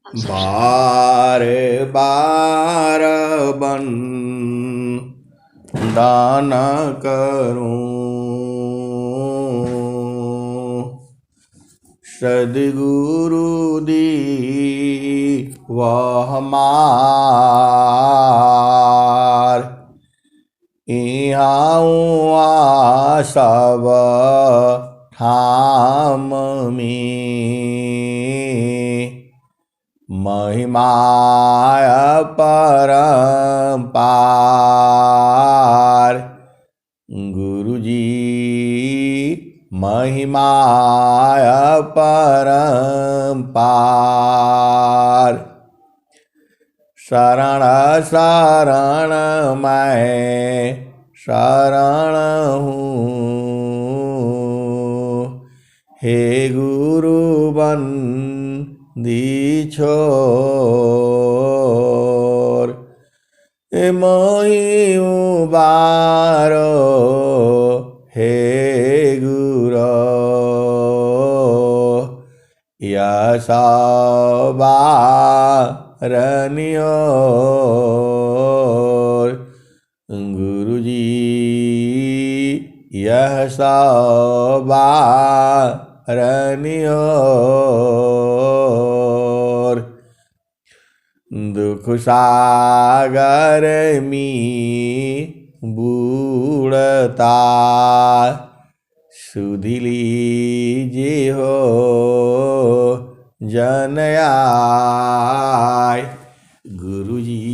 बार बार दान करूं, सद्गुरु दी वह मार, यहाँ सब ठाम में महिमाय परम्पार। गुरुजी महिमाय परम्पार। शरण शरण मैं शरण हूँ, हे गुरु बंदी छोर। मोहि उबारो हे गुरो, यशा बारनियोर। गुरुजी यह बारनियोर। दुख सागर में बूढ़ता सुधि लीजिए हो जन आय। गुरुजी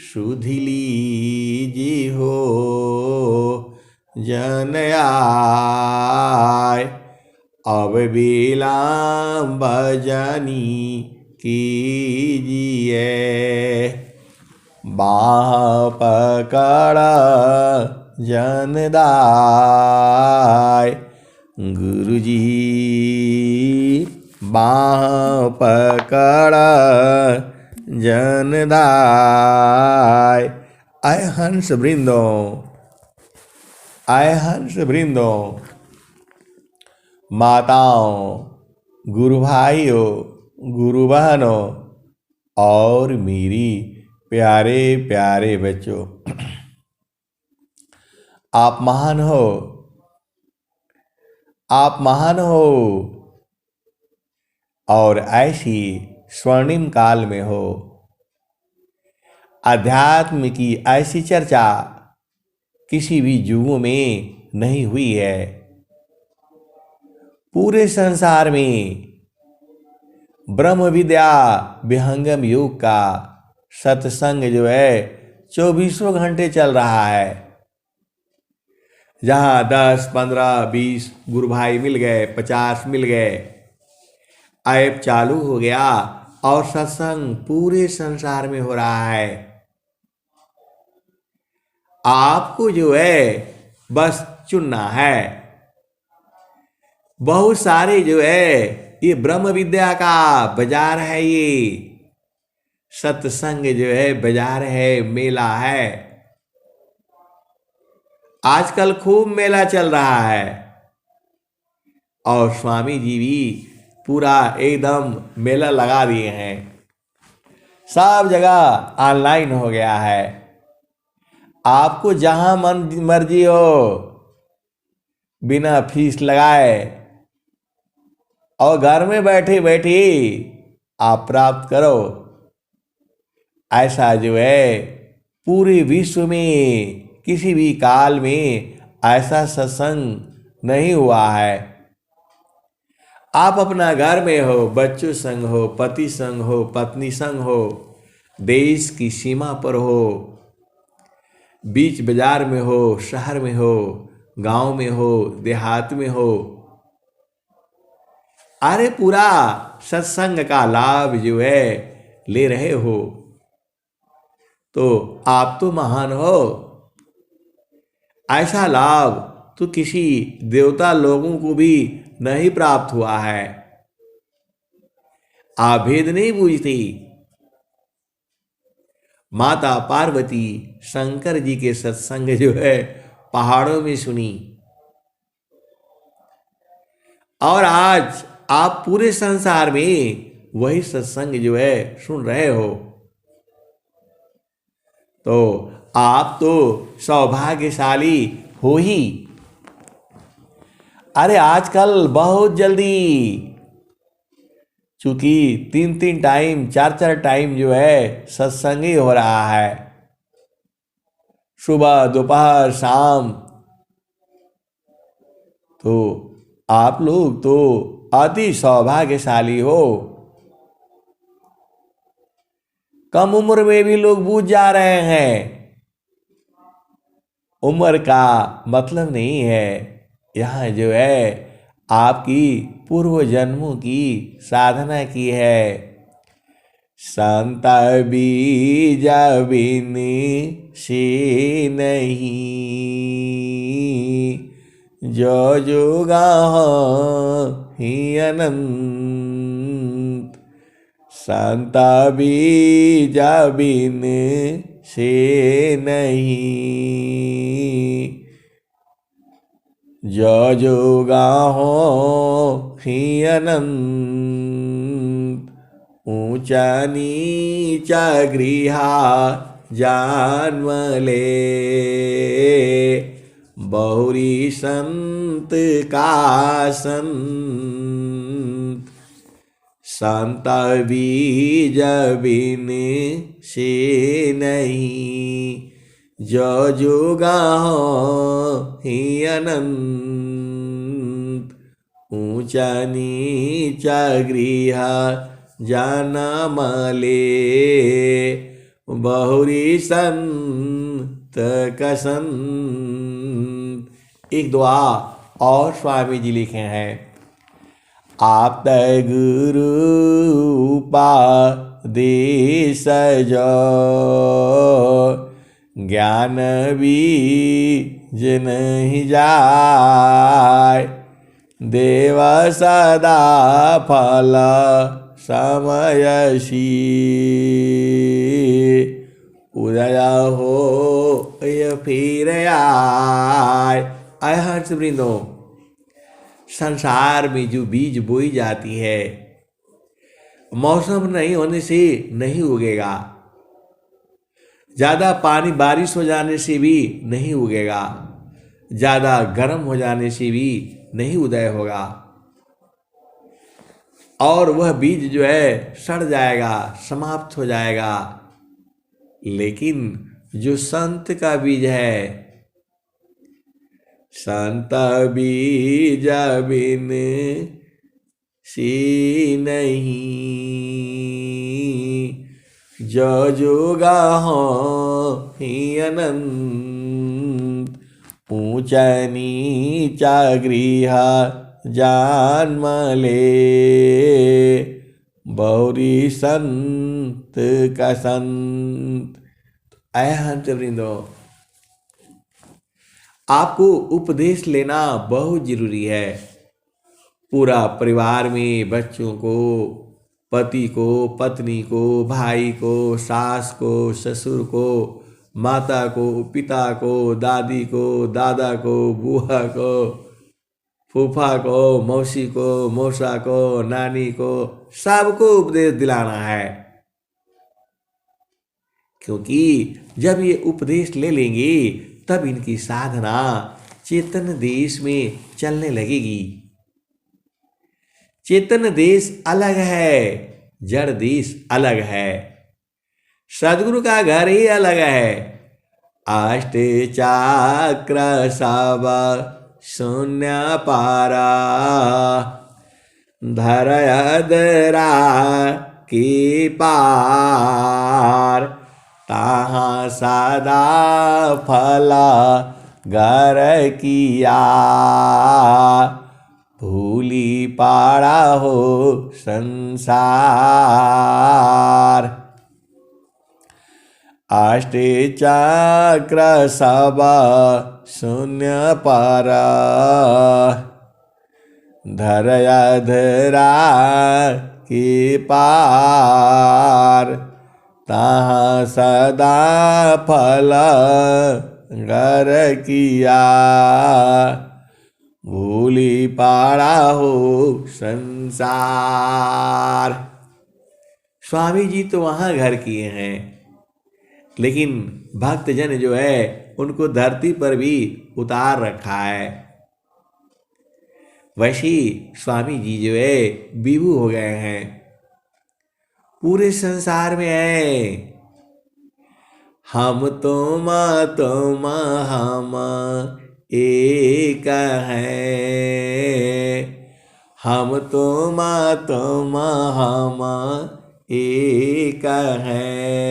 सुधि लीजिए हो जन आय। अब विलंब जानी कीजिए, बाह पकड़ जनदाय। गुरुजी बाह पकड़ जनदाय। आय हंस वृंदों, आय हंस वृंदों, माताओं, गुरु भाइयों, गुरु बहनों और मेरी प्यारे प्यारे बच्चों, आप महान हो, आप महान हो और ऐसी स्वर्णिम काल में हो। अध्यात्म की ऐसी चर्चा किसी भी युगों में नहीं हुई है। पूरे संसार में ब्रह्म विद्या विहंगम योग का सत्संग जो है 24 घंटे चल रहा है। जहाँ 10, 15, 20 गुरु भाई मिल गए, 50 मिल गए, ऐप चालू हो गया और सत्संग पूरे संसार में हो रहा है। आपको जो है बस चुनना है। बहुत सारे जो है ये ब्रह्म विद्या का बाजार है, ये सत्संग जो है बाजार है, मेला है। आजकल खूब मेला चल रहा है और स्वामी जी भी पूरा एकदम मेला लगा दिए हैं। सब जगह ऑनलाइन हो गया है। आपको जहां मन मर्जी हो बिना फीस लगाए और घर में बैठे बैठे आप प्राप्त करो। ऐसा जो है पूरे विश्व में किसी भी काल में ऐसा सत्संग नहीं हुआ है। आप अपना घर में हो, बच्चों संग हो, पति संग हो, पत्नी संग हो, देश की सीमा पर हो, बीच बाजार में हो, शहर में हो, गांव में हो, देहात में हो, अरे पूरा सत्संग का लाभ जो है ले रहे हो तो आप तो महान हो। ऐसा लाभ तो किसी देवता लोगों को भी नहीं प्राप्त हुआ है। आप भेद नहीं बूझती। माता पार्वती शंकर जी के सत्संग जो है पहाड़ों में सुनी और आज आप पूरे संसार में वही सत्संग जो है सुन रहे हो, तो आप तो सौभाग्यशाली हो ही। अरे आजकल बहुत जल्दी, चूंकि 3-3 टाइम 4-4 टाइम जो है सत्संग ही हो रहा है, सुबह दोपहर शाम, तो आप लोग तो अति सौभाग्यशाली हो। कम उम्र में भी लोग बूझ जा रहे हैं। उम्र का मतलब नहीं है, यहाँ जो है आपकी पूर्व जन्मों की साधना की है। संत बीज बिन से नहीं, जो जोगा ही अनंत। संत बीज बिन से नहीं, जो जोगा हो ही अनंत। ऊंचा नीचा गृहा जन्म ले, बहुरी संत का संत। संत बीज बिन से नहीं, जो जोगा हो ही अनंत। ऊंचा नीचा गृह जन्म ले, बहुरी संत का संत। एक दुआ और स्वामी जी लिखे हैं। आप गुरु उपदेश जो, ज्ञान बीज नहीं जाय। देव सदा फल समयसी, उदय हो फिर आय। हर्ष वृंदो, संसार में जो बीज बोई जाती है, मौसम नहीं होने से नहीं उगेगा, ज़्यादा पानी बारिश हो जाने से भी नहीं उगेगा, ज़्यादा गर्म हो जाने से भी नहीं उदय होगा, और वह बीज जो है सड़ जाएगा, समाप्त हो जाएगा। लेकिन जो संत का बीज है, संत बीज बिन से नहीं, जो जोगा हो ही अनंत। ऊंचा नीचा गृह जन्म ले, बहुरी संत का संत। हंस वृंदो, आपको उपदेश लेना बहुत जरूरी है। पूरा परिवार में बच्चों को, पति को, पत्नी को, भाई को, सास को, ससुर को, माता को, पिता को, दादी को, दादा को, बुआ को, फूफा को, मौसी को, मौसा को, नानी को, सबको उपदेश दिलाना है। क्योंकि जब ये उपदेश ले लेंगे तब इनकी साधना चेतन देश में चलने लगेगी। चेतन देश अलग है, जड़ देश अलग है, सदगुरु का घर ही अलग है। अष्ट चक्र सब शून्य पारा, धरयदरा की पार। तहाँ सदा फला घर किया, भूली पाड़ा हो संसार। अष्ट चक्र सब शून्य पर, धरयधरा की पार। तहाँ सदा फल घर किया, भूली पाड़ा हो संसार। स्वामी जी तो वहाँ घर किए हैं, लेकिन भक्तजन जो है उनको धरती पर भी उतार रखा है। वैसे ही स्वामी जी जो है विभू हो गए हैं, पूरे संसार में है। हम तुम हम एक हैं, हम तुम हम एक हैं,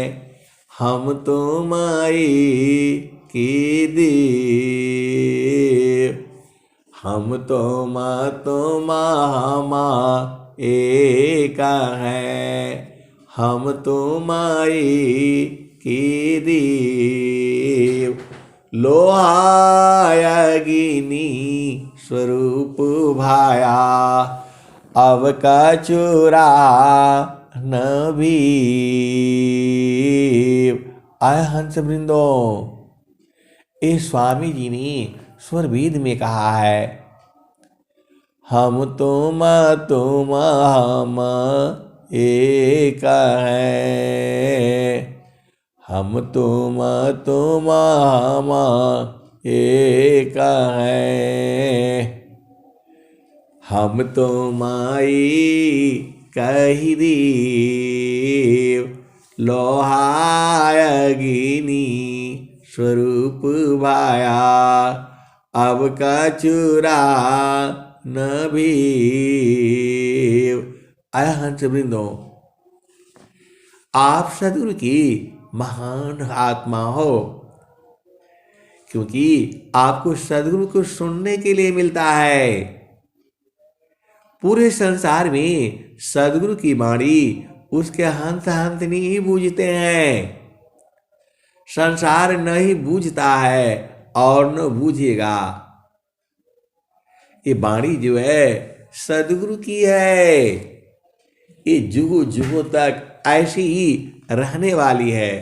हम तुम्हारी की देव, हम तुम हम एक हैं, हम तुम्हारी की देव। लोहायगिनी स्वरूप भाया, अब कचुरा न भी। आय हंस वृंदो, इस स्वामी जी ने स्वरवेद में कहा है, हम तुम हम एक हैं, हम तुम हम एक हैं, हम तुम्हारी कही देव। लोहायगिनी स्वरूप भाया, अब कचुरा न भीव। आय हंस वृंदो, आप सद्गुरु की महान आत्मा हो, क्योंकि आपको सद्गुरु को सुनने के लिए मिलता है। पूरे संसार में सद्गुरु की वाणी उसके हंस हंस नहीं बूझते हैं। संसार नहीं बूझता है और न बूझेगा। ये वाणी जो है सद्गुरु की है, ये जुगों जुगों तक ऐसी ही रहने वाली है,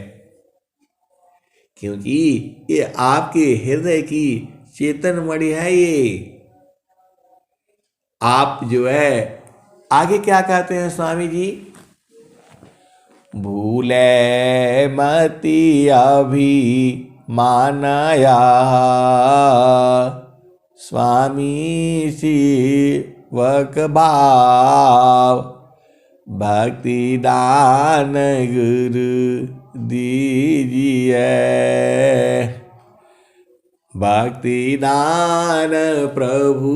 क्योंकि ये आपके हृदय की चेतन मणि है। ये आप जो है आगे क्या कहते हैं स्वामी जी, भूले मति अभी मानया, स्वामी शिवक भाव, भक्ति दान गुरु दीजिए, भक्ति दान प्रभु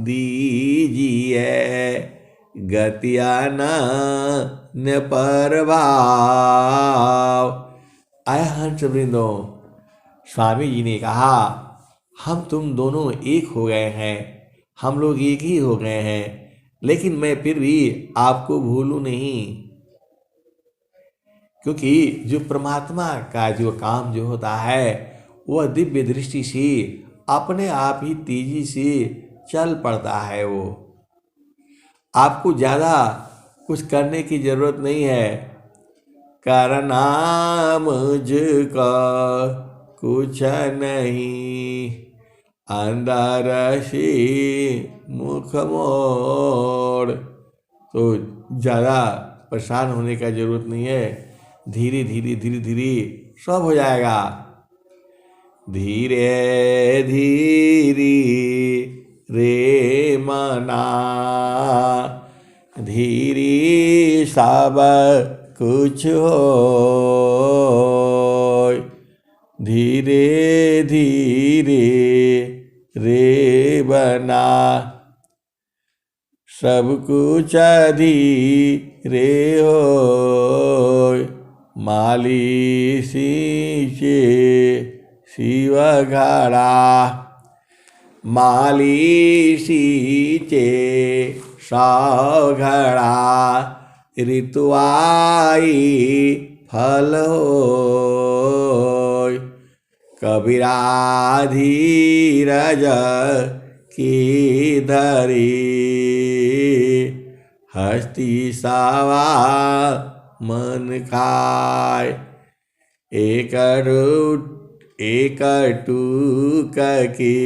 दीजिए, गतिया न परभाव। आय हंस वृंदो, स्वामी जी ने कहा, हम तुम दोनों एक हो गए हैं, हम लोग एक ही हो गए हैं, लेकिन मैं फिर भी आपको भूलूं नहीं, क्योंकि जो परमात्मा का जो काम जो होता है वह दिव्य दृष्टि से अपने आप ही तेजी से चल पड़ता है। वो आपको ज़्यादा कुछ करने की जरूरत नहीं है। करना मुझको कुछ नहीं, अंदर से मुख मोड़। तो ज़्यादा परेशान होने का जरूरत नहीं है, धीरे धीरे धीरे धीरे सब हो जाएगा। धीरे धीरे रे मना, धीरे सब कुछ हो, धीरे धीरे रे बना, सब कुछ धीरे हो। माली सींचे शिव घड़ा, माली सींचे सौ घड़ा, ऋतु आई फल हो। कबीरा धीरज की धरी, हस्ती सावा मन खाय। एक टूक के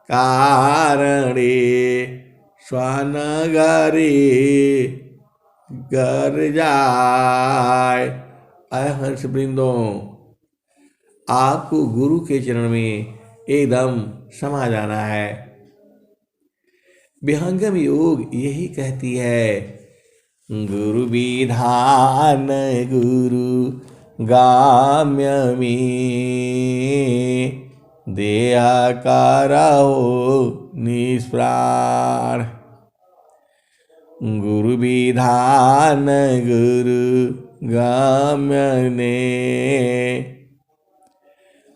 कारणे, स्वानगरे घर जाए। अय हंस वृंदों, आपको गुरु के चरण में एकदम समा जाना है। विहंगम योग यही कहती है, गुरु विधान गुरु गाम्य में देह करहो निष्प्राण। गुरु विधान गुरु गाम्य ने,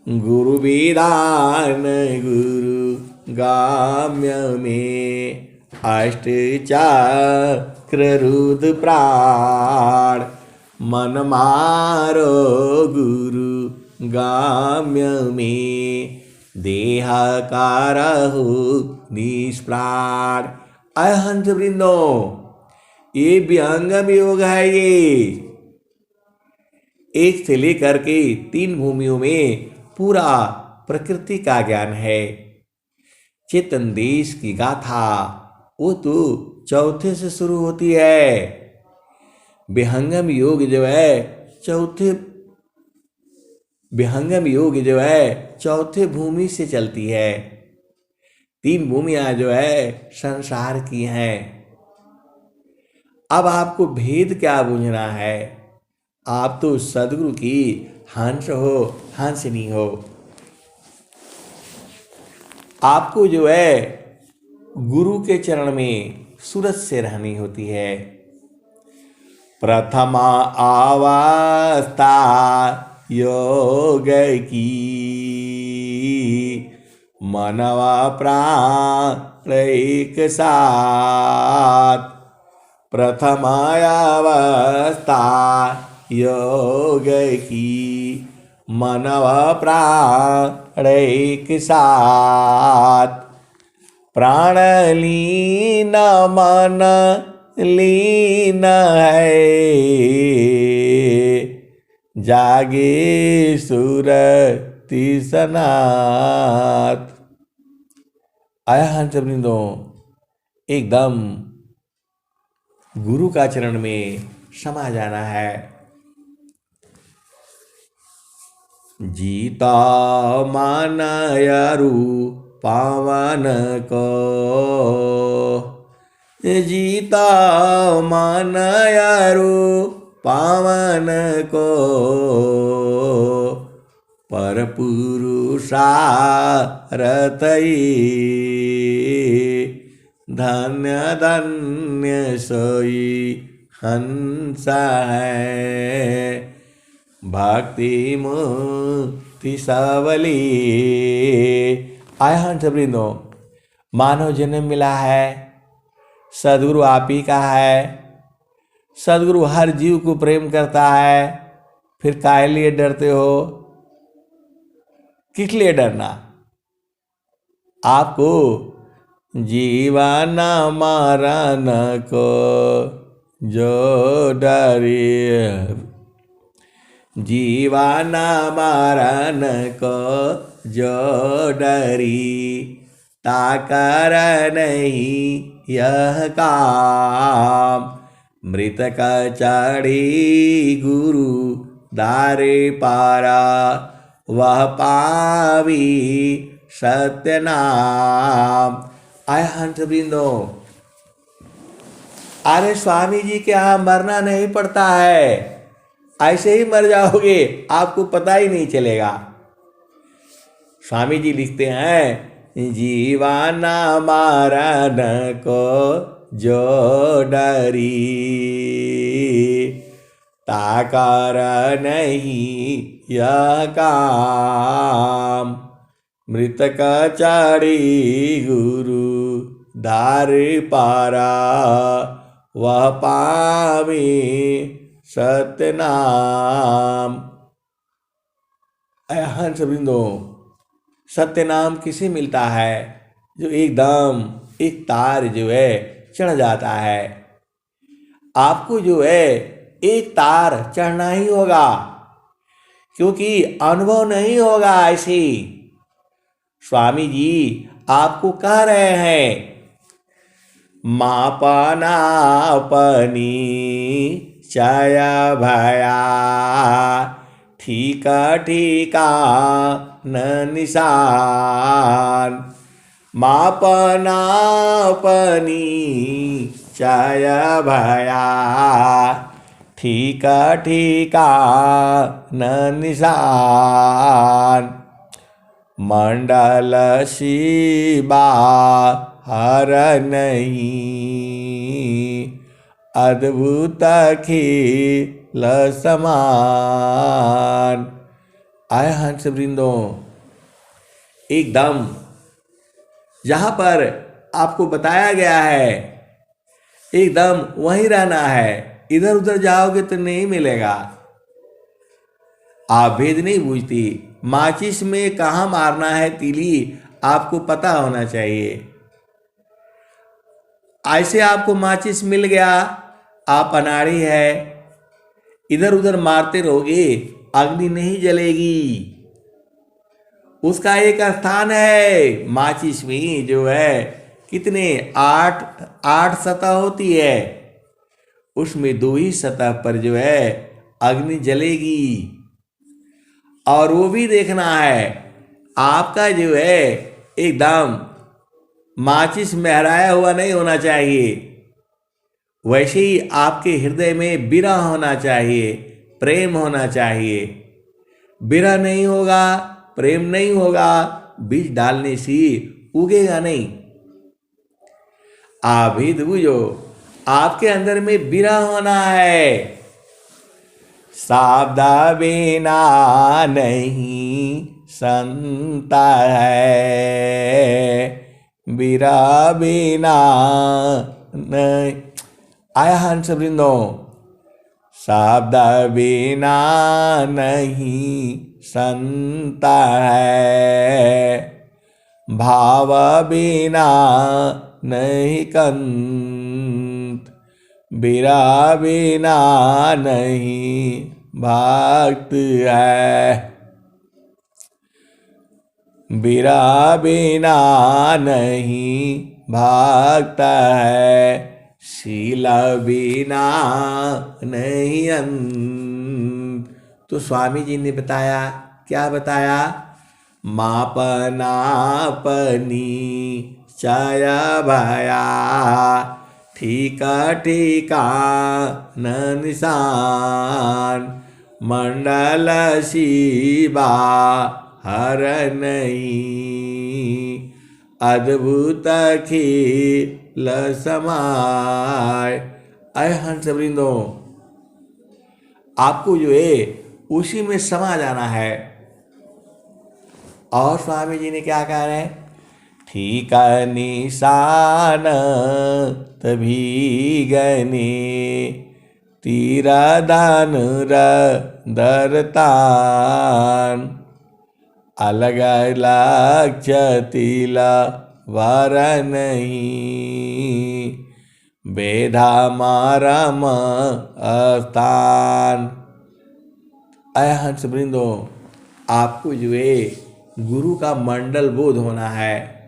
गुरु विधान गुरु गाम्य में अष्ट चक्र रुद्र प्राण। मन मारो गुरु गाम्य में देह करहु निष्प्राण। अय हंस वृंदों, ये विहंगम योग है। ये 1 से लेकर के 3 भूमियों में पूरा प्रकृति का ज्ञान है। चेतन देश की गाथा वो तो 4थे से शुरू होती है। विहंगम योग जो है चौथे भूमि से चलती है। 3 भूमियां जो है संसार की हैं। अब आपको भेद क्या बूझना है? आप तो सदगुरु की हंस हो, हंसनी हो। आपको जो है गुरु के चरण में सूरज से रहनी होती है। प्रथमा अवस्था योग की मनवा प्राण एक साथ। प्रथमा अवस्था योग की मनवा प्राण एक साथ। प्राण लीन मन लीन है, जागे सुरति सनात। आया हंस वृंदों, एकदम गुरु का चरण में समा जाना है। जीता मानयरु पावन को, जीता मानयरु पावन को। पर पुरुषारतई धन्य धन्य सोई हंस है। भक्ति मुक्ति सबली। आय हंस वृंदों, मानव जन्म मिला है, सदगुरु आप ही का है। सदगुरु हर जीव को प्रेम करता है, फिर काहे लिए डरते हो? किस लिए डरना? आपको जीवन मरण को जो डरे, जीवन मरण को जो डरी, ताकर नहीं यह काम। मृतक चढ़ी गुरु दारे पारा, वह पावी सत्य नाम। आय हंस वृंदों, अरे स्वामी जी के यहाँ मरना नहीं पड़ता है, ऐसे ही मर जाओगे, आपको पता ही नहीं चलेगा। स्वामी जी लिखते हैं, जीवन मरण को जो डरी, ताकर नहीं यह काम। मृतक चढ़ी गुरु धार पारा, वह पावे सत्य नाम। हंस वृंदों, सत्य नाम किसे मिलता है? जो एकदम एक तार जो है चढ़ जाता है। आपको जो है एक तार चढ़ना ही होगा, क्योंकि अनुभव नहीं होगा ऐसी। स्वामी जी आपको कह रहे हैं, मापनापनी चया भया ठीका ठीका न निशान। मापनापनी चया भया ठीका ठीका न निशान। मंडल शिवा हर नहीं अद्भुत खेल समान। आए हंस वृंदों, एकदम जहां पर आपको बताया गया है एकदम वहीं रहना है। इधर उधर जाओगे तो नहीं मिलेगा। आप भेद नहीं बूझती। माचिस में कहाँ मारना है तीली आपको पता होना चाहिए। ऐसे आपको माचिस मिल गया, आप अनाड़ी है, इधर उधर मारते रहोगे अग्नि नहीं जलेगी। उसका एक स्थान है माचिस में, जो है कितने 8 सतह होती है, उसमें 2 ही सतह पर जो है अग्नि जलेगी। और वो भी देखना है आपका जो है एकदम माचिस महराया हुआ नहीं होना चाहिए। वैसे ही आपके हृदय में विरह होना चाहिए, प्रेम होना चाहिए। विरह नहीं होगा, प्रेम नहीं होगा, बीज डालने से उगेगा नहीं। आप भी बुझो, आपके अंदर में विरह होना है। शाब्द बिना नहीं संता है, विरह बिना नहीं। आया हंस वृंदों, शब्द बिना नहीं संता है, भाव बिना नहीं कंत, विरह बिना नहीं भक्त है। विरह बिना नहीं भक्त है, शील बिना नहीं अंत। तो स्वामी जी ने बताया, क्या बताया? मापनापनी चया भया ठीका ठीका न निशान। मंडल शिवा हर नहीं अद्भुत खेल समाय। अय हंस वृंदों, आपको जो है उसी में समा जाना है। और स्वामी जी ने क्या कहा है? ठीक निशान तभी गने तीरा दान दरतान, अलग अलग चतिला वर नहीं बेधा मारम स्थान। अय हंस वृंदों, आपको जो है गुरु का मंडल बोध होना है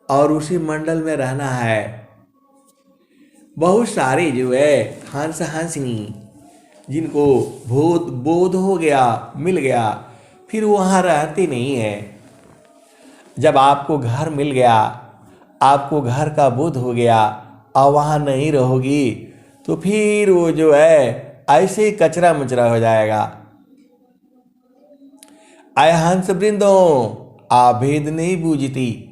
और उसी मंडल में रहना है। बहुत सारे जो है हंस हंसनी जिनको बोध हो गया, मिल गया, फिर वहाँ रहते नहीं है। जब आपको घर मिल गया, आपको घर का बोध हो गया और वहाँ नहीं रहोगी तो फिर वो जो है ऐसे ही कचरा मचरा हो जाएगा। आय हंस वृंदों, आप भेद नहीं बूझती।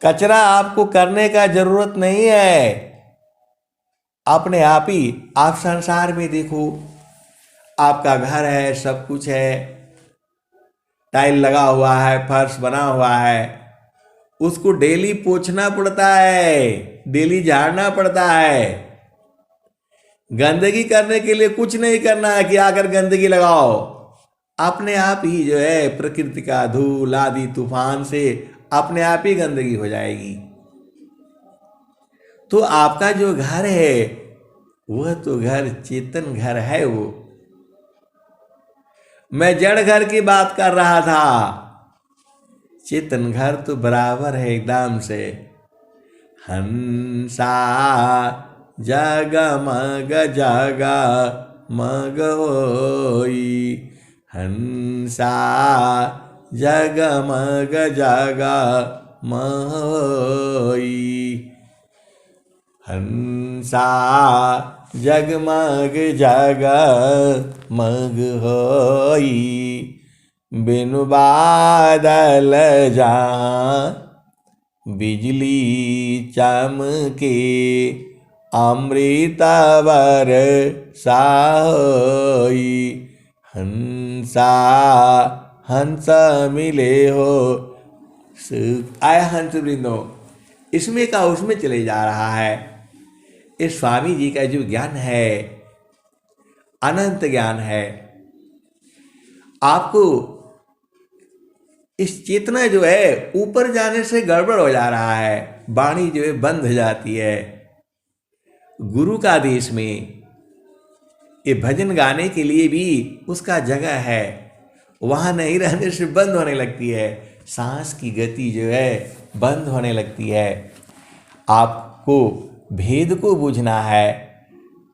कचरा आपको करने का जरूरत नहीं है। अपने आप ही आप संसार में देखो, आपका घर है, सब कुछ है, टाइल लगा हुआ है, फर्श बना हुआ है, उसको डेली पोंछना पड़ता है, डेली झाड़ना पड़ता है। गंदगी करने के लिए कुछ नहीं करना है कि आकर गंदगी लगाओ। अपने आप ही जो है प्रकृति का धूल आदि तूफान से अपने आप ही गंदगी हो जाएगी। तो आपका जो घर है वह तो घर चेतन घर है। वो मैं जड़ घर की बात कर रहा था, चेतन घर तो बराबर है एकदम से। हंसा जगमग जगमग होई, हंसा जगमग जगमग होई, हंसा जगमग जगमग होई, बिनु बादल जहाँ बिजली चमके, अमृत बरसा होई, हंसा हंस मिले हो आय हंस वृंदो। इसमें का उसमें चले जा रहा है। इस स्वामी जी का जो ज्ञान है अनंत ज्ञान है। आपको इस चेतना जो है ऊपर जाने से गड़बड़ हो जा रहा है, वाणी जो है बंद हो जाती है। गुरु का आदेश में ये भजन गाने के लिए भी उसका जगह है, वहाँ नहीं रहने से बंद होने लगती है, सांस की गति जो है बंद होने लगती है। आपको भेद को बूझना है।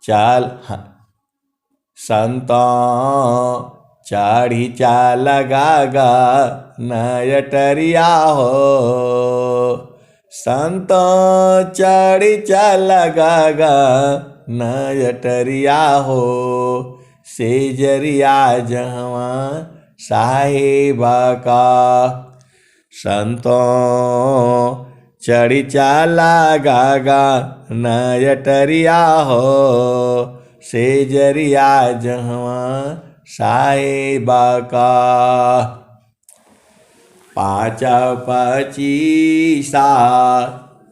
चाल संतों चाढ़ी चाल गागा नयटरिया हो, संतों चाढ़ी चाल गागा नयटरिया हो, सेजरिया जहवा साहेबा का, संतों चढ़ी चाला गागा नयटरिया हो, सेजरिया जहवा साहेबा का, पाँच पचीसा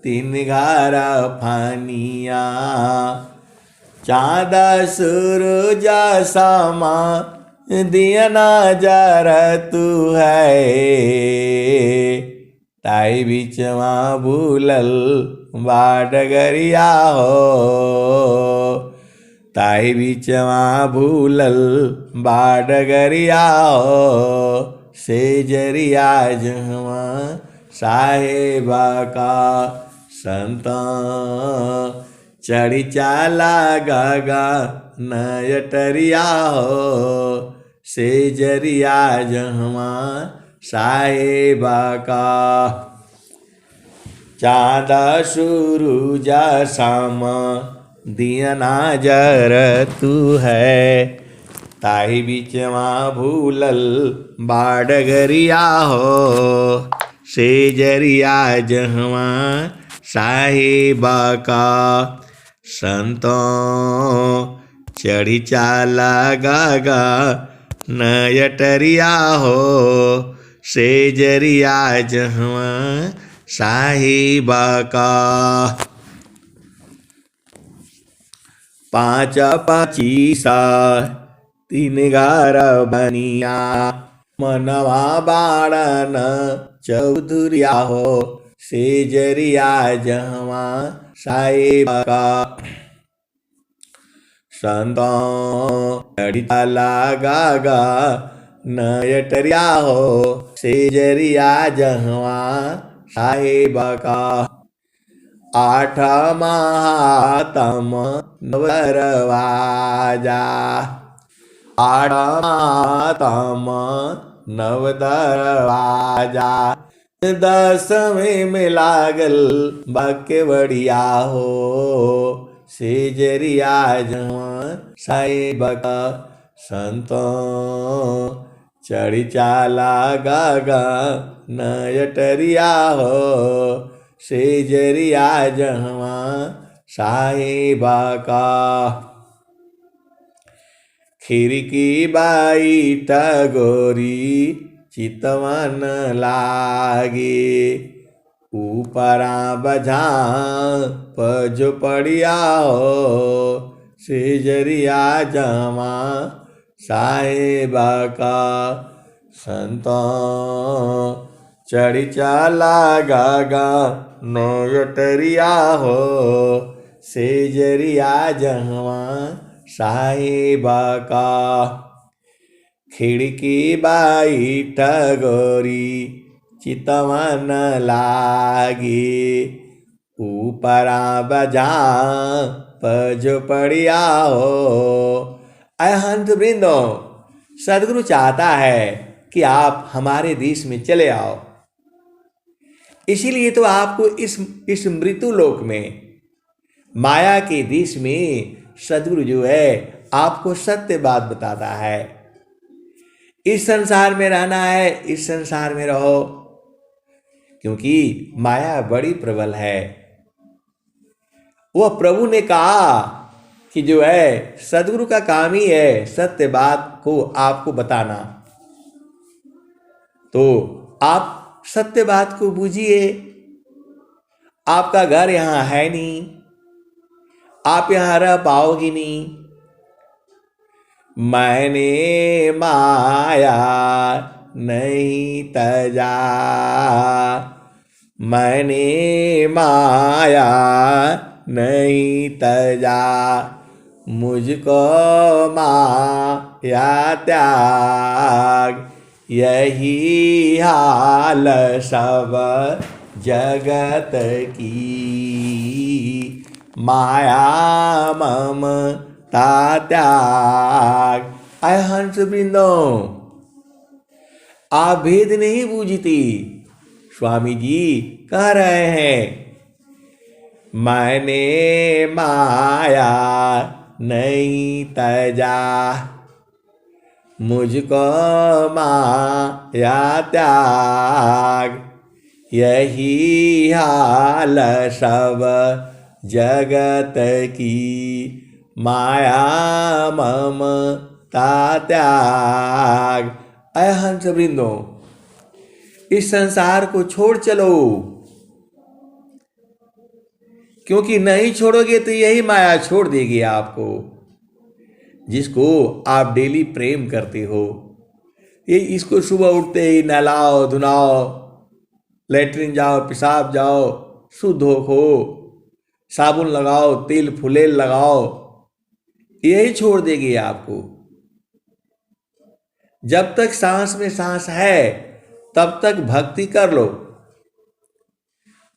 तीन घर फानिया, चाँद सूरज समा दिया नजर तू है, ताई बीचवा भूलल बाडगरिया हो, ताई बीचवा भूलल बाडगरिया हो, सेजरिया जहवा साहेबा का, संता चढ़ी चाला गागा नयटरिया हो, सेजरिया जहवा साहेबा का, चाँद सूरज सामा दिया नजर तू है, ताही बीचवा भूलल बाडगरिया हो, सेजरिया जहवा साहेबा का, संतों चढ़ी चाला गागा नयटरिया हो, सेजरिया जहवा साहेबा का, पाँच पचीसा तीन घर बनिया, मनवा बाड़न चौधुरिया हो, सेजरिया जहवा साहेबा का, संतों चढ़ी चाला गागा नयटरिया हो, सेजरिया जहवा साहेबा का, आठ महातम नवदरवाजा, आठ महातम नवदरवाजा, दसवें में लागल बाके बढ़िया हो, सेजरिया जहवा साहेबा का, संतों चढ़ी चाला गागा नयटरिया हो, सेजरिया जहवा साहेबा का, खिड़की बाई टगोरी चितवन लागे, ऊपरा बझा पजो पड़िया हो, सेजरिया जहवा साहेबा का, संतों चढ़ी चाला गागा नयटरिया हो, सेजरिया जहवा साहेबा का, खिड़की बाई टगोरी चितवन लागे, ऊपरा बजा पज पड़िया हो। अहंत वृंदो, सदगुरु चाहता है कि आप हमारे देश में चले आओ। इसीलिए तो आपको इस मृत्यु लोक में, माया के देश में सदगुरु जो है आपको सत्य बात बताता है। इस संसार में रहना है, इस संसार में रहो, क्योंकि माया बड़ी प्रबल है। वह प्रभु ने कहा कि जो है सदगुरु का काम ही है सत्य बात को आपको बताना। तो आप सत्य बात को बूझिए। आपका घर यहां है नहीं, आप यहां रह पाओगे नहीं। मैंने माया नहीं तजा, मैंने माया नहीं तजा, मुझको माया त्याग। यही हाल सब जगत की, माया ममता त्याग। आय हंस वृंदो, आप भेद नहीं बूझती। स्वामी जी कह रहे हैं, मैंने माया नहीं तजा, मुझको माया त्याग। यही हाल सब जगत की, माया ममता त्याग। अय हंस वृंदो, इस संसार को छोड़ चलो, क्योंकि नहीं छोड़ोगे तो यही माया छोड़ देगी आपको, जिसको आप डेली प्रेम करते हो। ये इसको सुबह उठते ही नहलाओ धुनाओ, लेटरिन जाओ, पेशाब जाओ, शुद्ध हो, साबुन लगाओ, तेल फुलेल लगाओ, यही छोड़ देगी आपको। जब तक सांस में सांस है तब तक भक्ति कर लो।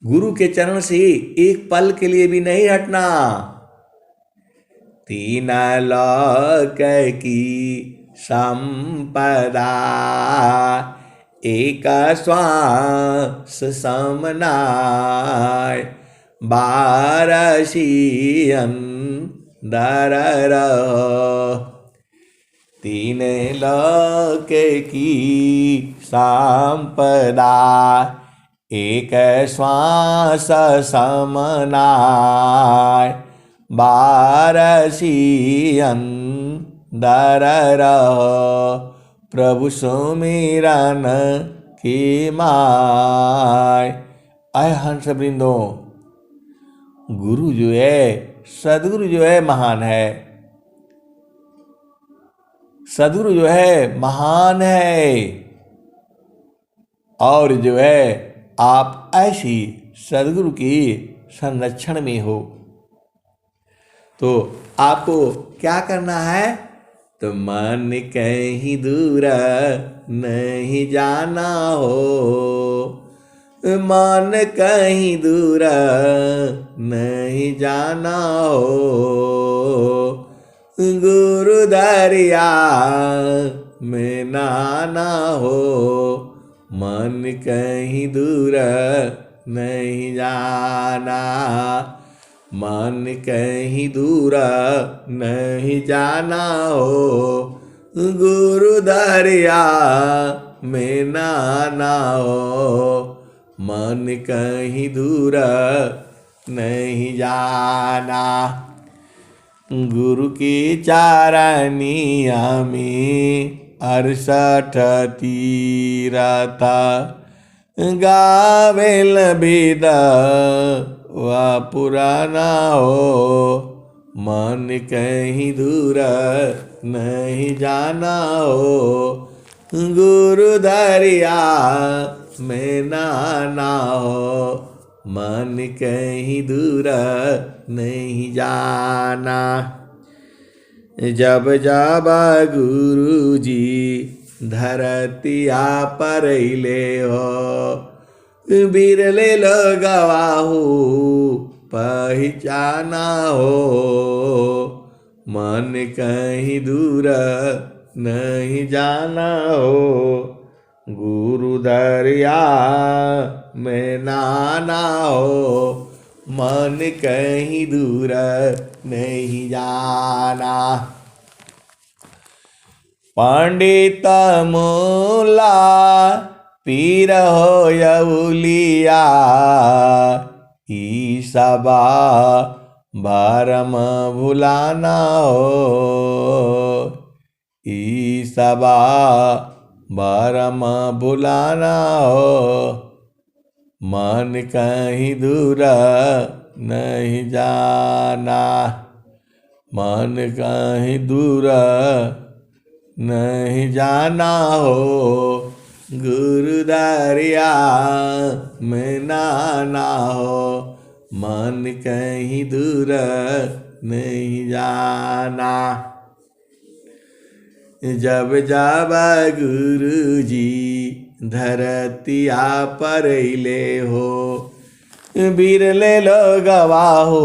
गुरु के चरण से एक पल के लिए भी नहीं हटना। तीन लोक की संपदा, एक श्वास समनाय। बारसी अंदर रहो, तीन लोक की संपदा, एक श्वास समनाय। बारसी अंदर रहो, प्रभु सुमिरन की माय। अय हंस वृंदो, गुरु जो है, सदगुरु जो है महान है। सदगुरु जो है महान है। और जो है आप ऐसी सदगुरु की संरक्षण में हो। तो आपको क्या करना है? तो मन कहीं दूर नहीं जाना हो, मन कहीं दूर नहीं जाना हो। गुरु दरिया में नहाना हो, मन कहीं दूर नहीं जाना, मन कहीं दूर नहीं जाना हो। गुरु दरिया में नहाना हो, मन कहीं दूर नहीं जाना। गुरु की चारनिया में 68 तीरथ, गावेल विद व पुराना हो, मन कहीं दूर नहीं जाना हो। गुरु दरिया में नहाना हो, मन कहीं दूर नहीं जाना। जब जब गुरु जी धरतिया पर ले हो, बिरले लगवाहू पहचाना हो, मन कहीं दूर नहीं जाना हो, गुरु दरिया में नाना हो, मन कहीं दूर नहीं जाना। पंडित मूला पीर हो यउलिया, ईसबा भरम भुलाना हो, ईसबा भरम भुलाना हो, मन कहीं दूर नहीं जाना, मन कहीं दूर नहीं जाना हो, गुरु दरिया में नाना हो, मन कहीं दूर नहीं जाना। जब जब गुरु जी धरतिया पर ले हो, बिरले लगवा हो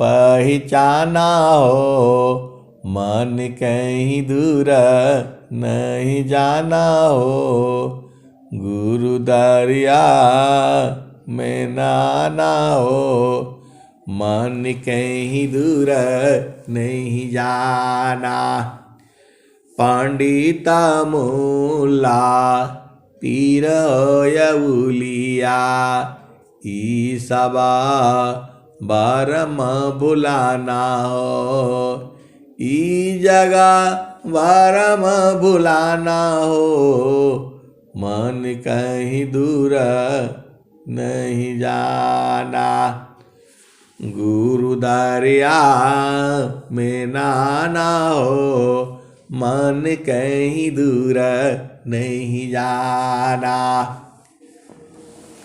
पहचाना हो, मन कहीं दूर नहीं जाना हो, गुरु दरिया में नाना हो, मन कहीं दूर नहीं जाना। पंडिता मूला पीर यउलिया, ईसबा भरम भुलाना हो, ई जगह भरम भुलाना हो, मन कहीं दूर नहीं जाना, गुरु दरिया में नाना हो, मन कहीं दूर नहीं जाना।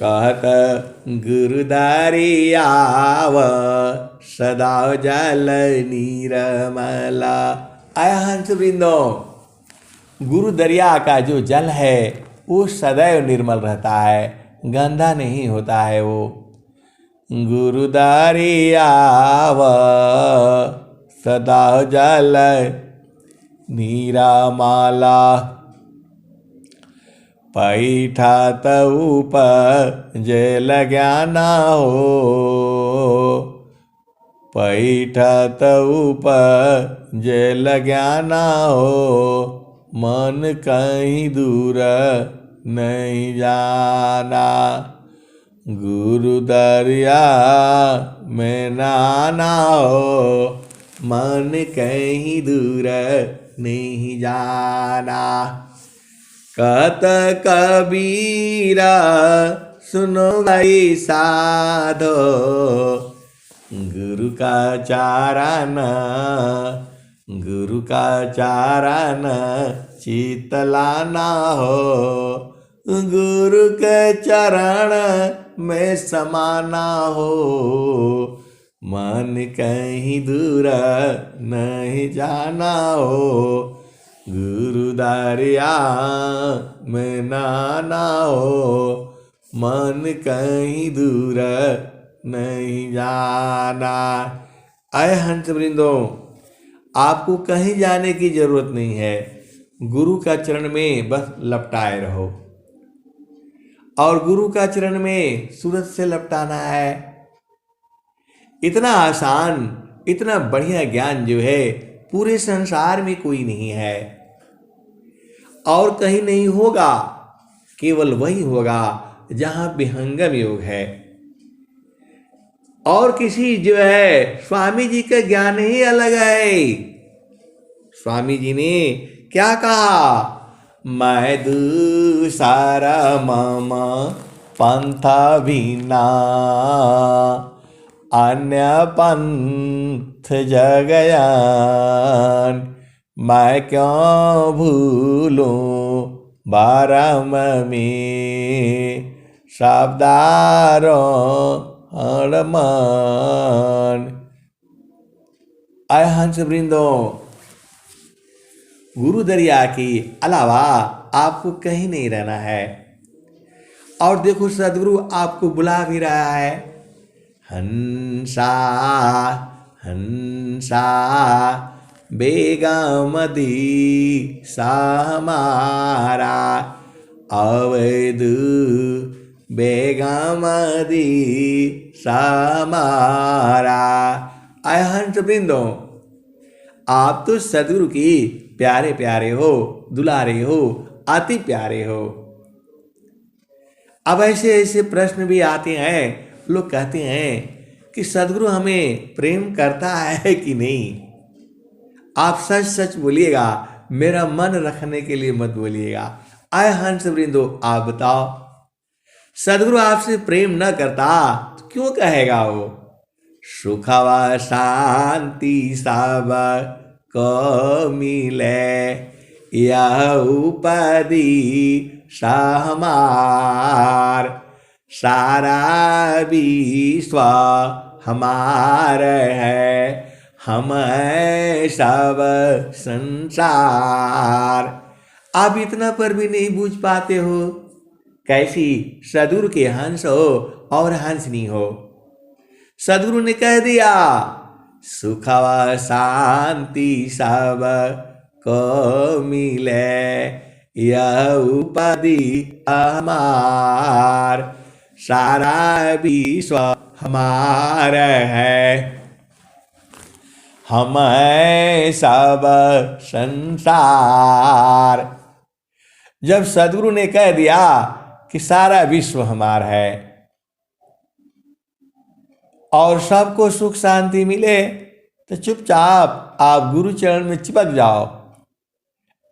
कहत गुरु दरियाव सदा जल नीरमला। आया हंस वृंदो, गुरु दरिया का जो जल है वो सदैव निर्मल रहता है, गंदा नहीं होता है वो। गुरु दरियाव सदा जल नीरमला, पैठा ऊपर जल ज्ञाना हो, पैठा ऊपर जल ज्ञाना हो, मन कहीं दूर नहीं जाना, गुरु दरिया में नाना हो, मन कहीं दूर नहीं जाना। कहत कबीरा सुनो भाई साधो, गुरु का चारण, गुरु का चारण चितलाना हो, गुरु के चरण में समाना हो, मन कहीं दूर नहीं जाना हो, गुरु दरिया में नाना हो, मन कहीं दूर नहीं जाना। आए हंस वृंदो, आपको कहीं जाने की जरूरत नहीं है, गुरु का चरण में बस लपटाए रहो, और गुरु का चरण में सूरज से लपटाना है। इतना आसान, इतना बढ़िया ज्ञान जो है पूरे संसार में कोई नहीं है, और कहीं नहीं होगा, केवल वही होगा जहां विहंगम योग है। और किसी जो है स्वामी जी का ज्ञान ही अलग है। स्वामी जी ने क्या कहा? मैं दूसरा मामा पंथा भिन्ना, अन्य पंथ जगयान, मैं क्यों भूलूं बारम में शब्दारों हरमान। आय हंस वृंदो, गुरु दरिया के अलावा आपको कहीं नहीं रहना है, और देखो सदगुरु आपको बुला भी रहा है, हंसा हंसा बेगमदी समारा, अवैध बेगमदी समारा। आय हंस वृंदो, आप तो सदगुरु की प्यारे प्यारे हो, दुलारे हो, अति प्यारे हो। अब ऐसे ऐसे प्रश्न भी आते हैं, लोग कहते हैं कि सदगुरु हमें प्रेम करता है कि नहीं। आप सच सच बोलिएगा, मेरा मन रखने के लिए मत बोलिएगा। आय हंस वृंदो, आप बताओ, सदगुरु आपसे प्रेम न करता तो क्यों कहेगा वो, सुखवा शांति सब को मिले, यह उपाधि हमार, सारा विश्व हमार है, हम है सब संसार। आप इतना पर भी नहीं बूझ पाते हो, कैसी सदगुरु के हंस हो और हंसनी हो। सदगुरु ने कह दिया, सुखवा शांति सब को मिले, यह उपाधि हमार, सारा विश्व हमार है, हम है सब संसार। जब सदगुरु ने कह दिया कि सारा विश्व हमारा है और सबको सुख शांति मिले, तो चुपचाप आप गुरु चरण में चिपक जाओ।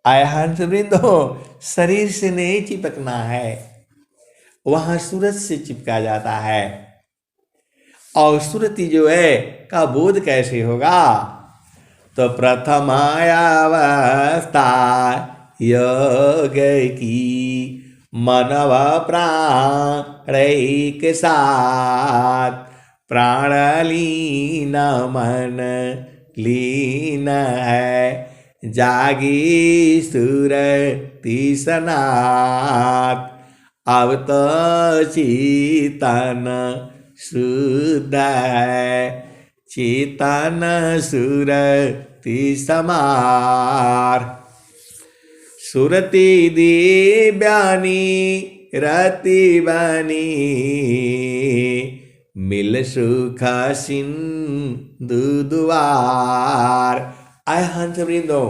आय हंस वृंदो, शरीर से नहीं चिपकना है, वहां सूरत से चिपका जाता है। और सुरति जो है का बोध कैसे होगा, तो प्रथमायावस्था योग की, मनव प्राण एक साथ, प्राण लीन मन लीन है, जागी सुरति सनात, अब तो चेतन शुद्ध है, चेतन सुरति समार, सुरति दिव्यानी रति बनी, मिल सुख सिंधु द्वार। आय हंस वृंदो,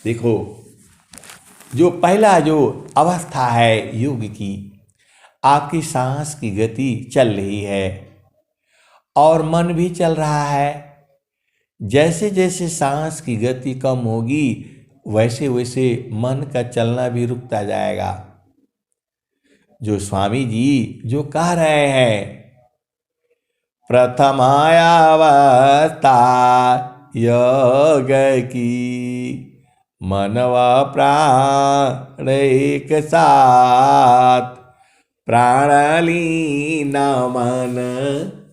देखो जो पहला जो अवस्था है योग की, आपकी सांस की गति चल रही है और मन भी चल रहा है। जैसे जैसे सांस की गति कम होगी, वैसे वैसे मन का चलना भी रुकता जाएगा। जो स्वामी जी जो कह रहे हैं, प्रथमायावस्था योग की, मनवा प्राण एक साथ, प्राण लीन मन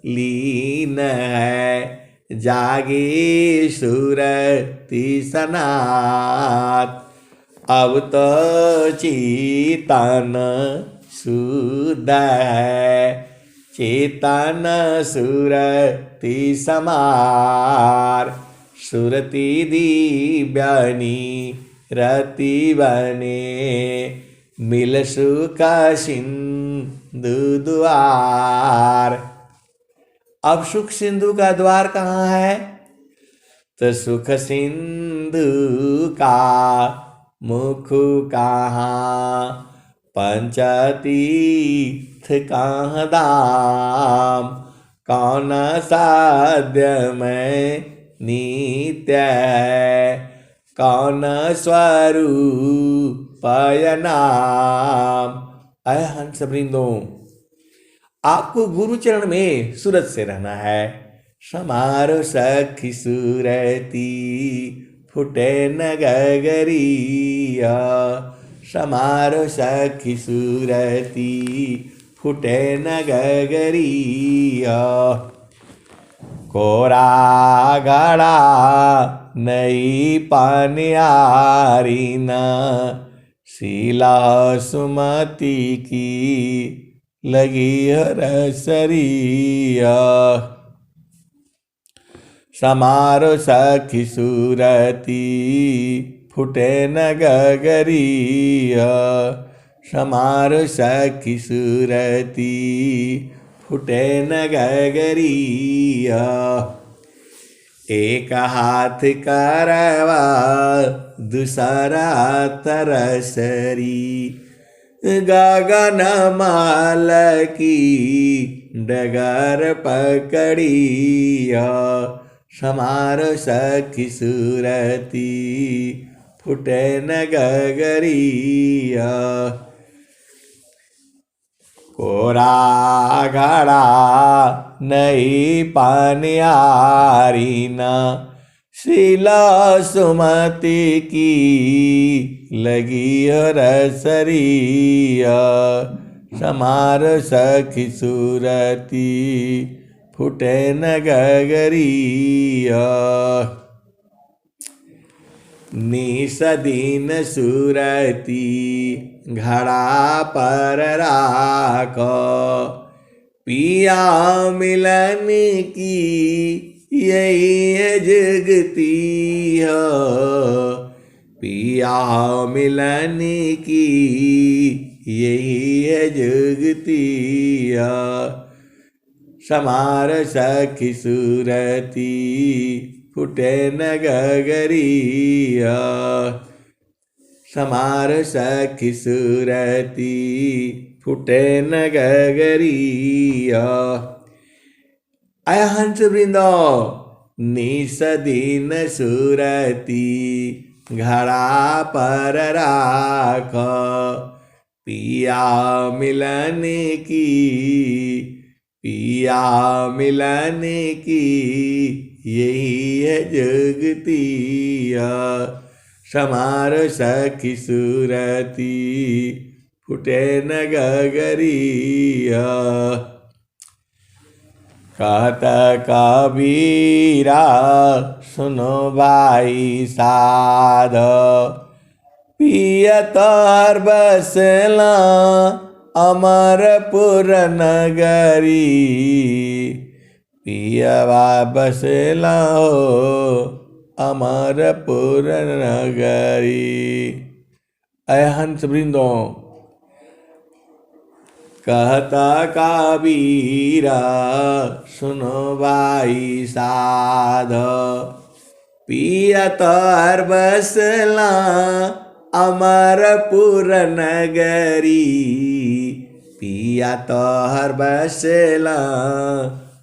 लीन है, जागे सुरति सनात, अब तो चेतन शुद्ध है, चेतन सुरति समार, सुरति दिव्यानी रति बने, मिल सुख सिंधु द्वार। अब सुख सिंधु का द्वार कहाँ है, तो सुख सिंधु का मुख कहाँ, पंचतीर्थ कहाँ धाम, कौन साध्य में नित्य है, कौन स्वरूप नाम। अय हंस वृंदो, आपको गुरु चरण में सूरत से रहना है। समारो सखी सूरती फुटे न गगरिया, समारो सखी सूरती फुटे न गगरिया, कोरा गड़ा नई पानियारी न शीला सुमति की लगी रसरिया। समारो सखी सूरती फुटे न गगरिया। समारो सखी सूरती फुटे न गगरिया। एक हाथ करवा दूसरा तरसरी। गगन माल की डगर पकड़िया। समारो सखी सूरती फुटे न गगरिया। कोरा घड़ा नहीं पानियारी ना। शीला सुमति की लगी रसरिया। समार सखी सूरती फुटे न गगरिया। निस दिन सूरती घड़ा पर राखो। पिया मिलन की यही है जगती हो। पिया मिलन की यही है जगती हो। समार सखी सूरती फुटे न गगरिया। समार सखी सूरती फुटे न गगरिया। आया हंस वृंदो निस दिन सूरती घड़ा पर राखो। पिया मिलन की पिया मिलन की यही है जगतिया। समार सखी सूरती फुटे न गगरिया। कहता कबीरा सुनो भाई साध। पियत हर बसला अमरपुर नगरी। पियवा बसला हो अमरपुर नगरी। अय हंस वृंदो कहता कबीरा सुनो भाई साध। पियत हर बसला अमरपुर नगरी। पिया तो हर बसला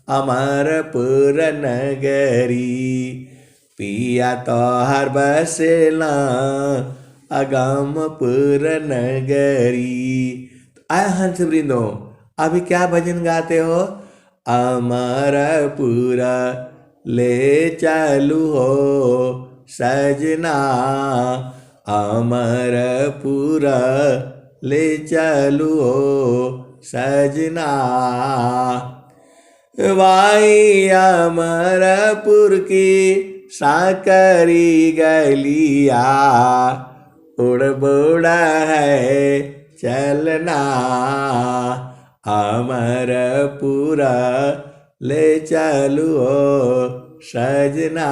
अमरपुर नगरी। पिया तो हर बसला अगमपुर नगरी। आय हंस वृंदो अभी क्या भजन गाते हो। अमरपुर ले चलू हो सजना। अमरपुर ले चलू हो सजना। वाई अमरपुर की साकरी गलिया। उड़बुड़ा है चलना। अमरपुर ले चलू हो सजना।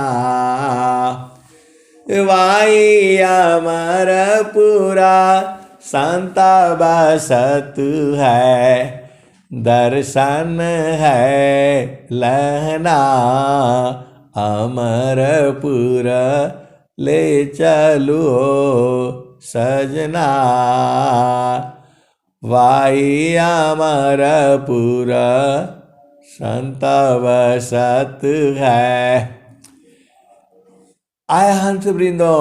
वाई अमरपुरा संता बसत है। दर्शन है लहना। अमरपुर ले चलो सजना। वाई अमरपुर संत बसत है। आय हंस वृंदो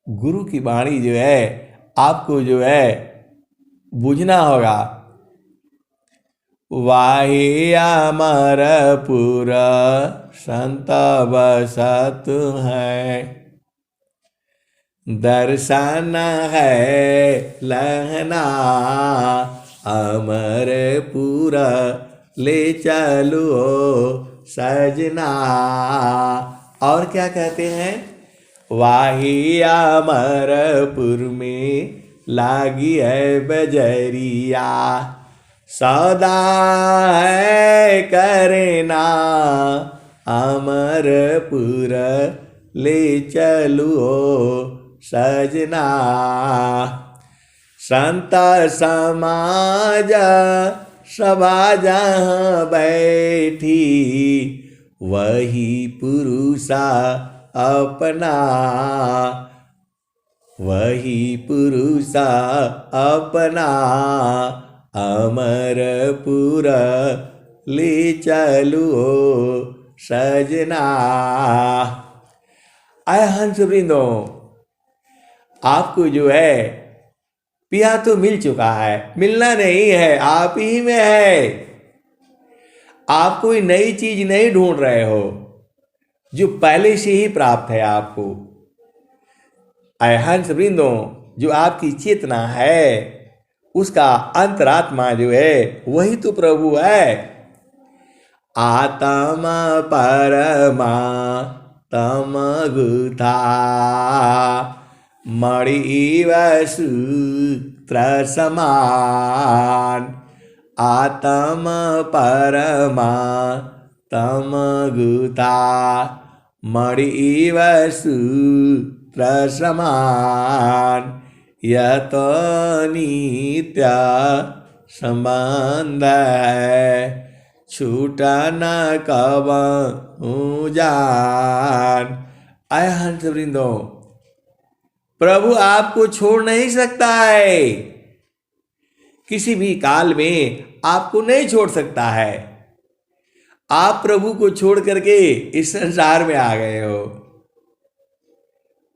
गुरु की वाणी जो है आपको जो है बूझना होगा। वाही अमरपुर संत बसत है। दर्शन है लहना। अमरपुर ले चलो सजना। और क्या कहते हैं। वाही अमरपुर में लागी है बजरिया। सौदा है करना अमरपुर ले चलो सजना। संत समाज सभा जहाँ बैठी वही पुरुषा अपना। वही पुरुषा अपना अमरपुर ले चलो सजना। आय हंस वृंदो, आपको जो है पिया तो मिल चुका है, मिलना नहीं है, आप ही में है। आप कोई नई चीज नहीं ढूंढ रहे हो, जो पहले से ही प्राप्त है आपको। आय हंस वृंदो, जो आपकी चेतना है उसका अंतरात्मा जो है वही तो प्रभु है। आत्मा परमा तम गुथा मणिव सूत्र समान। आत्म परमा तम गुथा मणिव सूत्र समान। यह तो नित्य संबंध है छूटा न कब जान। आय हंस वृंदो, प्रभु आपको छोड़ नहीं सकता है, किसी भी काल में आपको नहीं छोड़ सकता है। आप प्रभु को छोड़ करके इस संसार में आ गए हो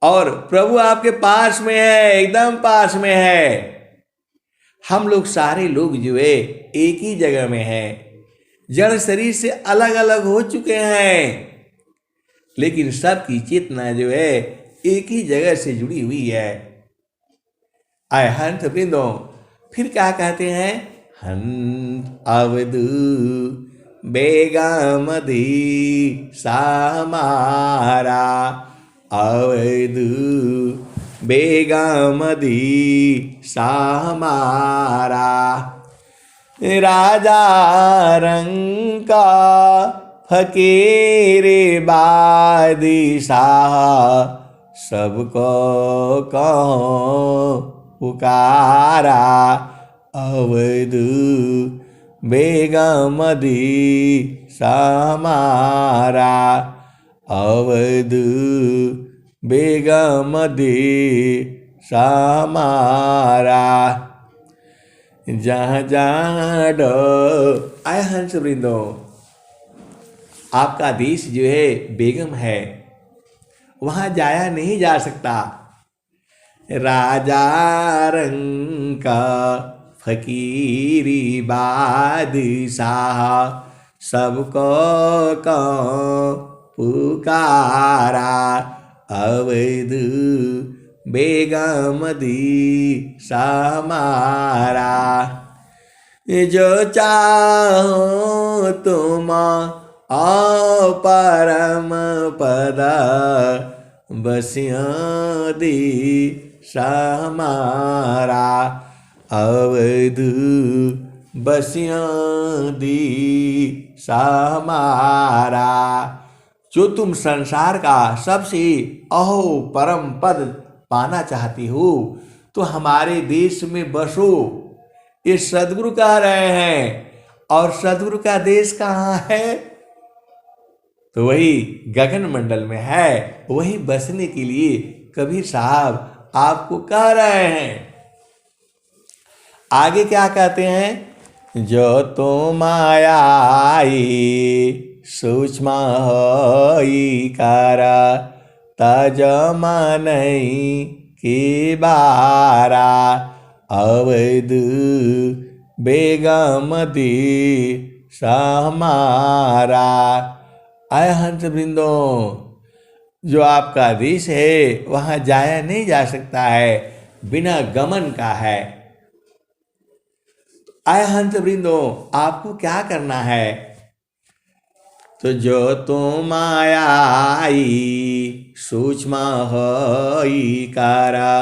और प्रभु आपके पास में है, एकदम पास में है। हम लोग सारे लोग जो है एक ही जगह में हैं, जड़ शरीर से अलग अलग हो चुके हैं, लेकिन सबकी चेतना जो है एक ही जगह से जुड़ी हुई है। आय हंस वृंदो, फिर क्या कहते हैं? हंस अवधू बेगमधी सामारा। अवधू बेगमधी सामारा। राजा रंका फकीरे बादशाह सबको कहो पुकारा। अवधू बेगमधी समारा। अवधू बेगमधी समारा। जहाँ जहाँ डो। आय हंस वृंदो, आपका देश जो है बेगम है, वहाँ जाया नहीं जा सकता। राजा रंका फकीरी बादशाह सबको कहो पुकारा। अवधू बेगमधी समारा। जो चाहो तुम आओ परम पद बसिया दी समारा। अवधू बसिया दी समारा। जो तुम संसार का सबसे अहो परम पद पाना चाहती हो तो हमारे देश में बसो, ये सदगुरु कह रहे हैं। और सदगुरु का देश कहाँ है? तो वही गगन मंडल में है। वही बसने के लिए कबीर साहब आपको कह रहे हैं। आगे क्या कहते हैं? जो तो माया आई सूक्ष्म होई कारा तज मनई की बारा। अवधू बेगमधी समारा। आय हंस वृंदो, जो आपका देश है वहाँ जाया नहीं जा सकता है, बिना गमन का है। आय हंस वृंदो, आपको क्या करना है? तो जो तुम आई सूक्ष्म होई कारा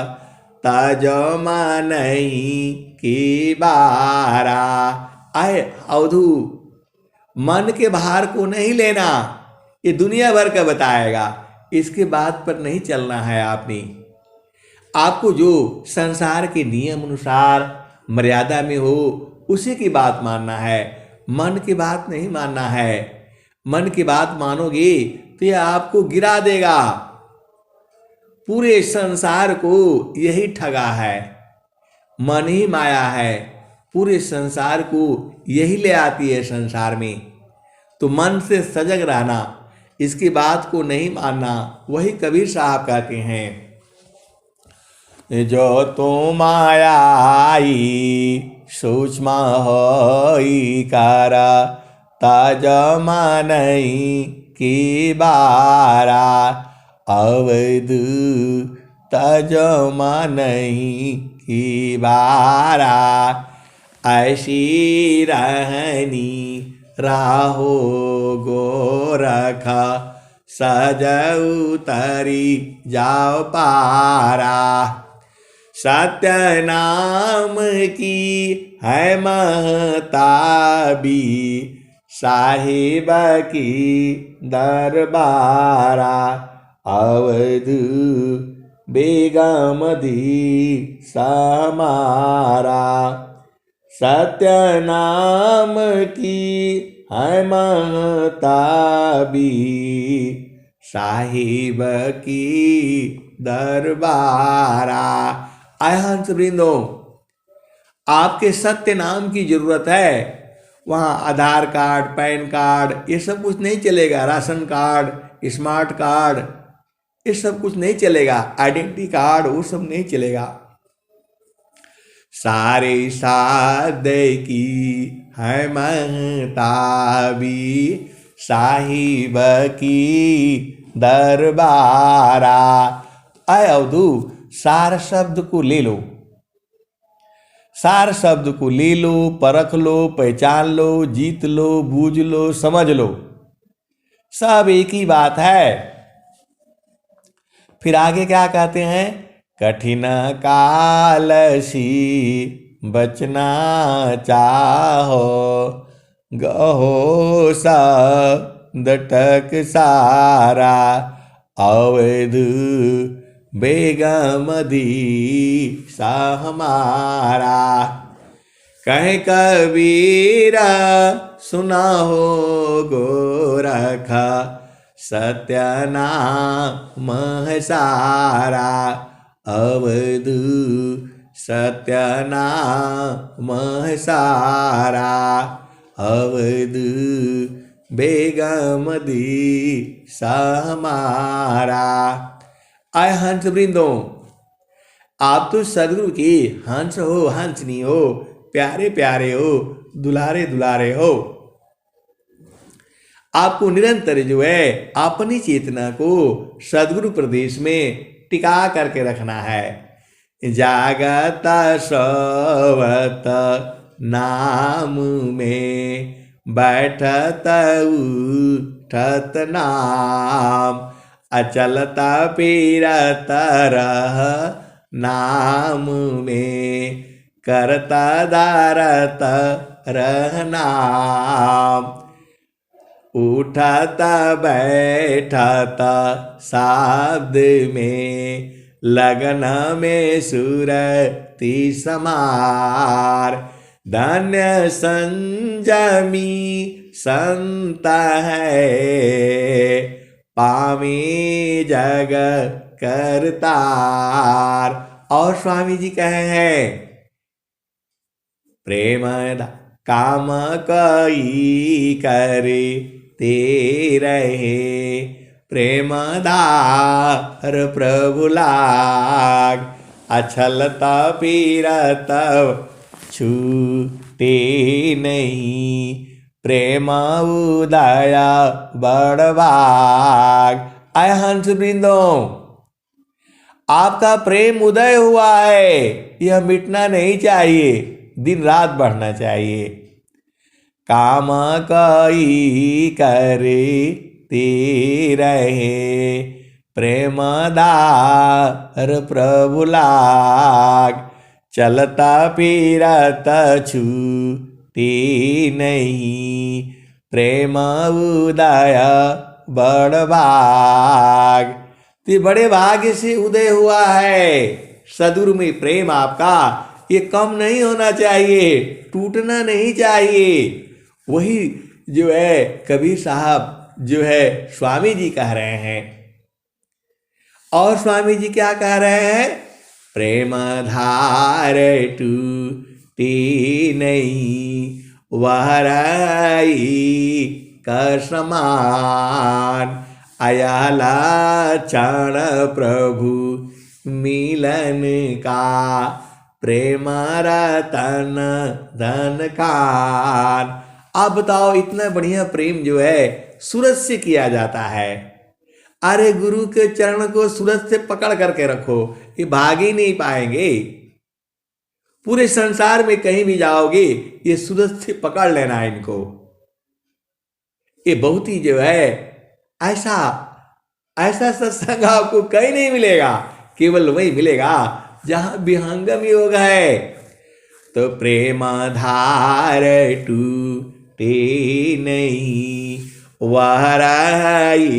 तजमा नहीं की बारा। आए अवधू, मन के भार को नहीं लेना, ये दुनिया भर का बताएगा, इसके बात पर नहीं चलना है। आपको जो संसार के नियम अनुसार मर्यादा में हो उसी की बात मानना है, मन की बात नहीं मानना है। मन की बात मानोगे तो यह आपको गिरा देगा। पूरे संसार को यही ठगा है, मन ही माया है, पूरे संसार को यही ले आती है संसार में। तो मन से सजग रहना, इसकी बात को नहीं मानना। वही कबीर साहब कहते हैं, जो तो माया आई सूक्ष्म होई कारा, तजमा नहीं की बारा। अवध तजमा नहीं की बारा। ऐसी रहनी राहो गोरखा, सजऊ तरी जाओ पारा। सत्य नाम की है महताबी, साहिब की दरबारा। अवध बेगम दी समारा। सत्य नाम की है महताबी, साहिब की दरबारा। आय हंस वृंदो, आपके सत्य नाम की जरूरत है। वहाँ आधार कार्ड, पैन कार्ड, ये सब कुछ नहीं चलेगा। राशन कार्ड, स्मार्ट कार्ड, ये सब कुछ नहीं चलेगा। आइडेंटिटी कार्ड, वो सब नहीं चलेगा। सारे सादे की है महताबी, साहिब की दरबारा। आय अवधू, सार शब्द को ले लो, सार शब्द को ले लो, परख लो, पहचान लो, जीत लो, बूझ लो, समझ लो, सब एक ही बात है। फिर आगे क्या कहते हैं, कठिन कालसी बचना चाहो, गहो दटक सारा। अवध बेगम दी सा हमारा। कहे कबीरा सुना हो गोरखा, सत्यनाम है सारा। अवध सत्यनाम है सारा। अवध बेगम दी सा हमारा। आय हंस वृंदो, आप तो सदगुरु की हंस हो, हंसनी हो, प्यारे प्यारे हो, दुलारे दुलारे हो। आपको निरंतर जो है अपनी चेतना को सदगुरु प्रदेश में टिका करके रखना है। जागत सोवत नाम में, बैठत उठत नाम। अचलत पीरत रह नाम में, करता दारत रह नाम। उठत बैठत शब्द में, लगन में सुरति समार। धन्य संजमी संत है, पामी जग करतार। और स्वामी जी कहे हैं, प्रेम काम कई करे ते रहे, प्रेमदार प्रभु लाग। अछलता पीरत छूटे नहीं, प्रेम उदया बड़भाग। आय हंस वृंदो, आपका प्रेम उदय हुआ है, यह मिटना नहीं चाहिए, दिन रात बढ़ना चाहिए। काम कई करे ते रहे, प्रेमदार प्रभु लाग, चलता फिरत छूटी नहीं, प्रेम उदय बड़ भाग। तो ये बड़े भाग्य से उदय हुआ है सदगुरु में प्रेम आपका, ये कम नहीं होना चाहिए, टूटना नहीं चाहिए। वही जो है कबीर साहब जो है स्वामी जी कह रहे हैं। और स्वामी जी क्या कह रहे हैं? प्रेम धार टूटी नहीं, वहराई का समान, अयाला क्षण प्रभु मिलन का, प्रेम रतन धन कान। आप बताओ, इतना बढ़िया प्रेम जो है सूरज से किया जाता है। अरे गुरु के चरण को सूरज से पकड़ करके रखो, ये भाग ही नहीं पाएंगे। पूरे संसार में कहीं भी जाओगे, ये सूरज से पकड़ लेना है इनको। ये बहुत ही जो है ऐसा ऐसा सत्संग आपको कहीं नहीं मिलेगा, केवल वही मिलेगा जहां विहंगम योग है। तो प्रेम धार टूटे नहीं, वहराई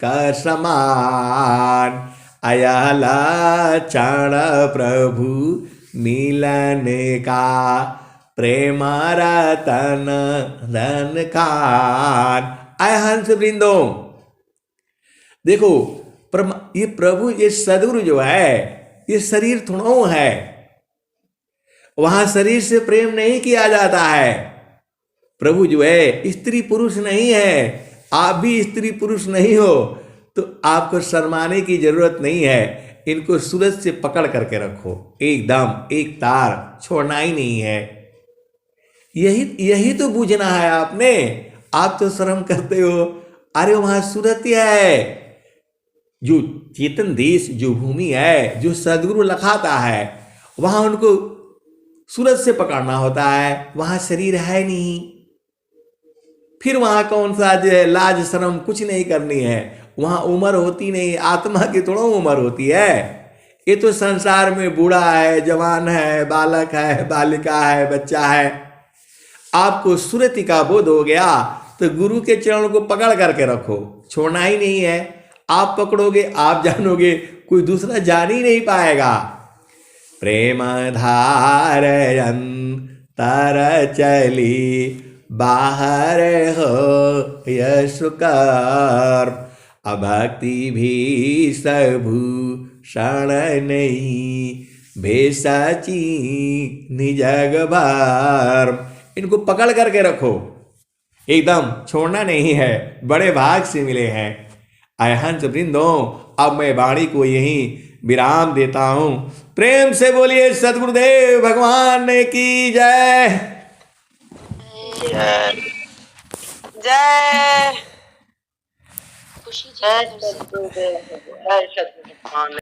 का समान, अयाला क्षण प्रभु मिलन का, प्रेम रतन धन कान। आय हंस वृंदो, देखो ये प्रभु, ये सदगुरु जो है, ये शरीर थोड़ा है। वहां शरीर से प्रेम नहीं किया जाता है। प्रभु जो है स्त्री पुरुष नहीं है। आप भी स्त्री पुरुष नहीं हो तो आपको शर्माने की जरूरत नहीं है। इनको सूरज से पकड़ करके रखो, एकदम एक तार छोड़ना ही नहीं है। यही तो बूझना है आपने। आप तो शर्म करते हो, अरे वहां सूरत है, जो चेतन देश, जो भूमि है, जो सदगुरु लखाता है, वहां उनको सूरज से पकड़ना होता है। वहां शरीर है नहीं, फिर वहां कौन सा जो है लाज शर्म कुछ नहीं करनी है। वहां उम्र होती नहीं, आत्मा की थोड़ा उम्र होती है। ये तो संसार में बूढ़ा है, जवान है, बालक है, बालिका है, बच्चा है। आपको सुरति का बोध हो गया तो गुरु के चरणों को पकड़ करके रखो, छोड़ना ही नहीं है। आप पकड़ोगे, आप जानोगे, कोई दूसरा जान ही नहीं पाएगा। प्रेम धार अंतर चली, बाहर हो यश कर्म, अभक्ति भी सभूषण नहीं, भेषची निजग भर्म। इनको पकड़ करके रखो, एकदम छोड़ना नहीं है। बड़े भाग से मिले हैं। हंस वृंदो, अब मैं वाणी को यहीं विराम देता हूं। प्रेम से बोलिए सद्गुरुदेव भगवान की जय जय जय। जय सद्गुरुदेव, जय सद्गुरु।